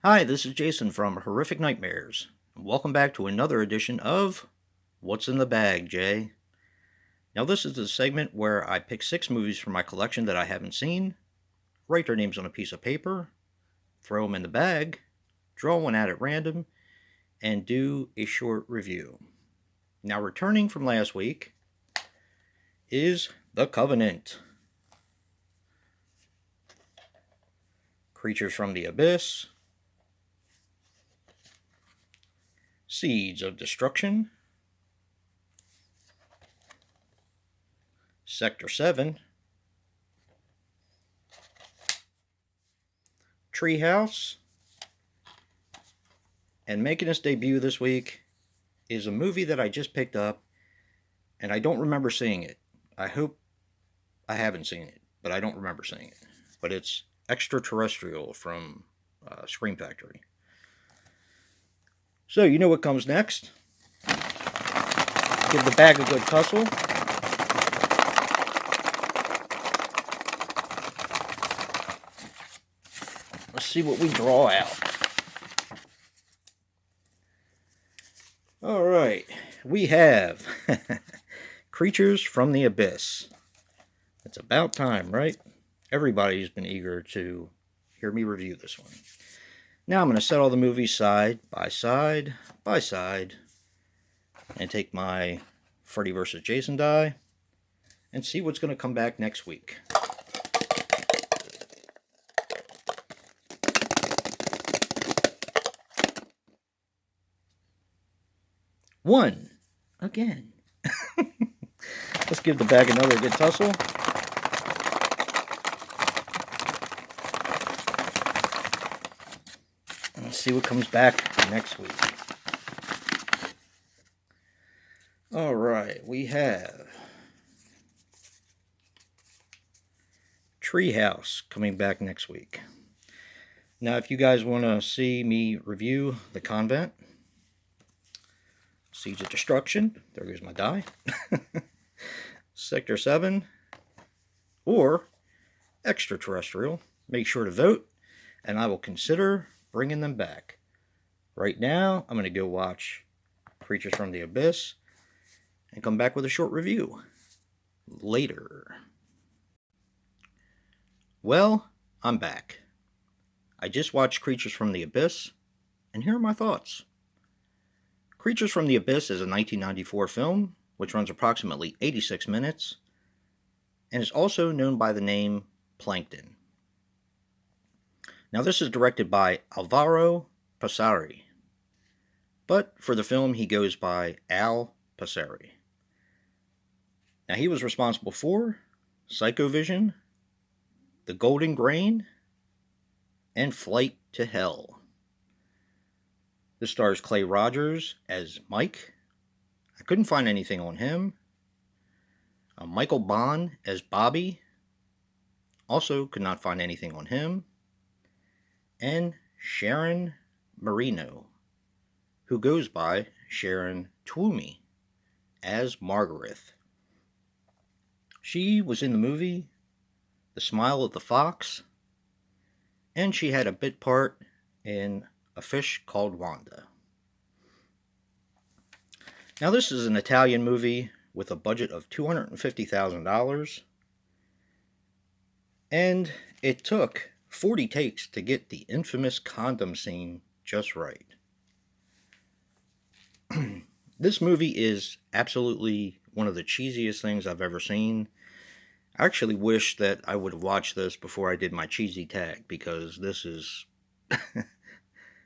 Hi, this is Jason from Horrific Nightmares. Welcome back to another edition of What's in the Bag, Jay. Now, this is the segment where I pick 6 movies from my collection that I haven't seen, write their names on a piece of paper, throw them in the bag, draw one out at random, and do a short review. Now, returning from last week is The Covenant, Creatures from the Abyss, Seeds of Destruction, Sector 7, Treehouse, and making its debut this week is a movie that I just picked up, and I don't remember seeing it. I hope I haven't seen it, but I don't remember seeing it. But it's Extraterrestrial from Scream Factory. So, you know what comes next? Give the bag a good tussle. Let's see what we draw out. All right, we have Creatures from the Abyss. It's about time, right? Everybody's been eager to hear me review this one. Now I'm going to set all the movies side by side by side and take my Freddy vs. Jason die and see what's going to come back next week. One. Again. Let's give the bag another good tussle. Let's see what comes back next week. All right, we have Treehouse coming back next week. Now, if you guys want to see me review The Convent, Seeds of Destruction, there goes my die, Sector 7, or Extraterrestrial, make sure to vote, and I will consider bringing them back. Right now, I'm going to go watch Creatures from the Abyss and come back with a short review later. Well, I'm back. I just watched Creatures from the Abyss, and here are my thoughts. Creatures from the Abyss is a 1994 film, which runs approximately 86 minutes, and is also known by the name Plankton. Now, this is directed by Alvaro Passari, but for the film he goes by Al Passari. Now, he was responsible for Psychovision, The Golden Grain, and Flight to Hell. This stars Clay Rogers as Mike. I couldn't find anything on him. Michael Bond as Bobby. Also could not find anything on him. And Sharon Marino, who goes by Sharon Twomey as Margaret. She was in the movie The Smile of the Fox, and she had a bit part in A Fish Called Wanda. Now, this is an Italian movie with a budget of $250,000, and it took 40 takes to get the infamous condom scene just right. This movie is absolutely one of the cheesiest things I've ever seen. I actually wish that I would have watched this before I did my cheesy tag, because this is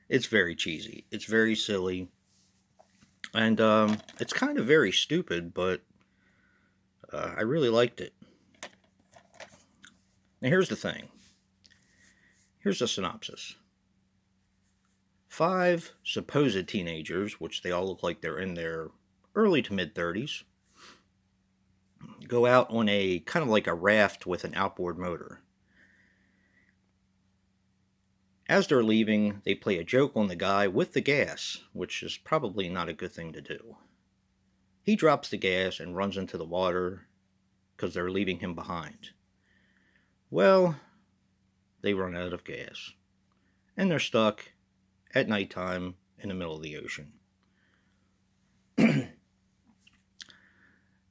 it's very cheesy. It's very silly. And it's kind of very stupid, but I really liked it. Now, here's the thing. Here's the synopsis. 5 supposed teenagers, which they all look like they're in their early to mid-30s, go out on a kind of like a raft with an outboard motor. As they're leaving, they play a joke on the guy with the gas, which is probably not a good thing to do. He drops the gas and runs into the water because they're leaving him behind. Well, they run out of gas, and they're stuck at nighttime in the middle of the ocean.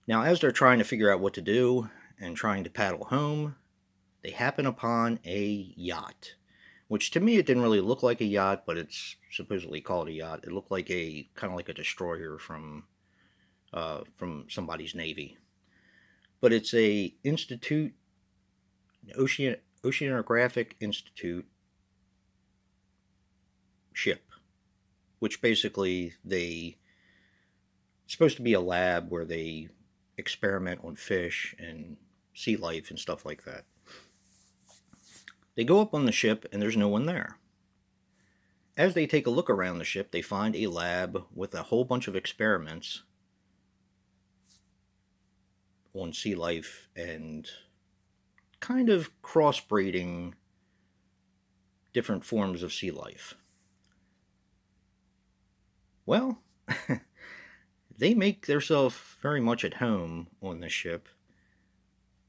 Now, as they're trying to figure out what to do and trying to paddle home, they happen upon a yacht, which to me it didn't really look like a yacht, but it's supposedly called a yacht. It looked like a kind of like a destroyer from somebody's navy, but it's a Oceanographic Institute ship, which basically it's supposed to be a lab where they experiment on fish and sea life and stuff like that. They go up on the ship and there's no one there. As they take a look around the ship, they find a lab with a whole bunch of experiments on sea life and kind of crossbreeding different forms of sea life. Well, they make themselves very much at home on this ship,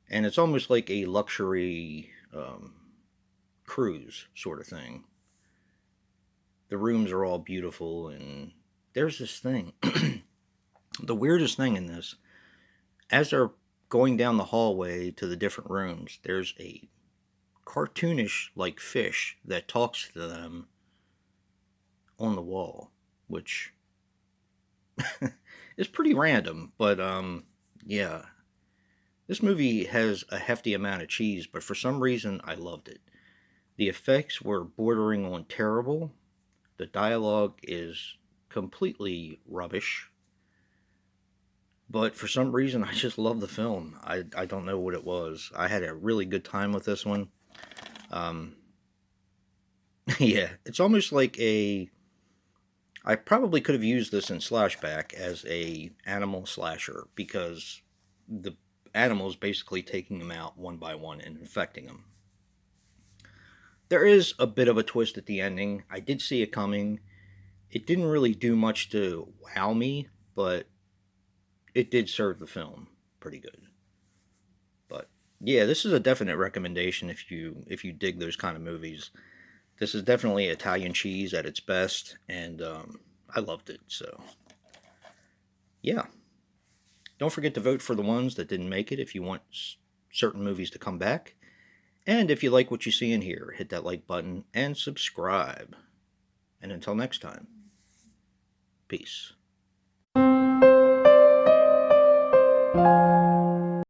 and it's almost like a luxury cruise sort of thing. The rooms are all beautiful, and there's this thing. The weirdest thing in this, as they're going down the hallway to the different rooms, there's a cartoonish like fish that talks to them on the wall, which is pretty random, but yeah. This movie has a hefty amount of cheese, but for some reason I loved it. The effects were bordering on terrible. The dialogue is completely rubbish. But for some reason, I just love the film. I don't know what it was. I had a really good time with this one. Um, yeah, it's almost like I probably could have used this in Slashback as a animal slasher because the animals basically taking them out one by one and infecting them. There is a bit of a twist at the ending. I did see it coming. It didn't really do much to wow me, but it did serve the film pretty good. But yeah, this is a definite recommendation if you dig those kind of movies. This is definitely Italian cheese at its best, and I loved it. So yeah, don't forget to vote for the ones that didn't make it if you want certain movies to come back. And if you like what you see in here, hit that like button and subscribe. And until next time, peace.